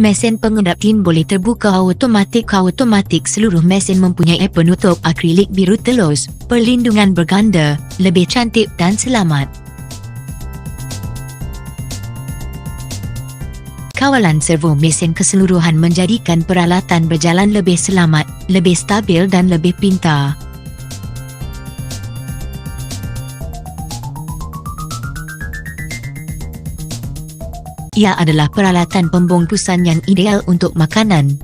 Mesin pengedap tin boleh terbuka automatik. Seluruh mesin mempunyai penutup akrilik biru telus, perlindungan berganda, lebih cantik dan selamat. Kawalan servo mesin keseluruhan menjadikan peralatan berjalan lebih selamat, lebih stabil dan lebih pintar. Ia adalah peralatan pembungkusan yang ideal untuk makanan,